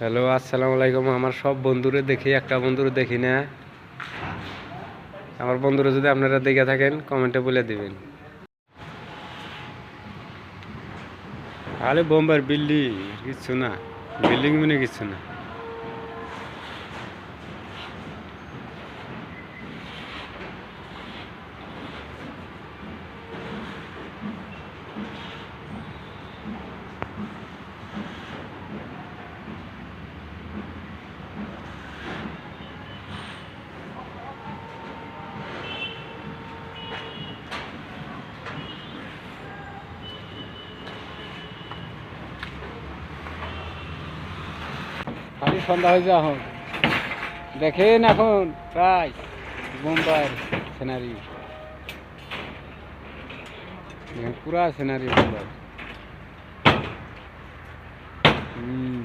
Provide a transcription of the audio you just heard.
Hello, আসসালামু আলাইকুম। আমার সব বন্ধুরে দেখি, একটা বন্ধুরে দেখি না। আমার বন্ধুরা যদি আপনারা দেখে থাকেন কমেন্টে বলে দিবেন। আরে বোম্বার বিল্ডিং কিচ্ছু না, বিল্ডিং মানে কিচ্ছু না। খালি সন্ধ্যা হয়েছে এখন, দেখেন এখন প্রায় বোম্বার সিনারি, পুরা সিনারি বোম্বার। হুম।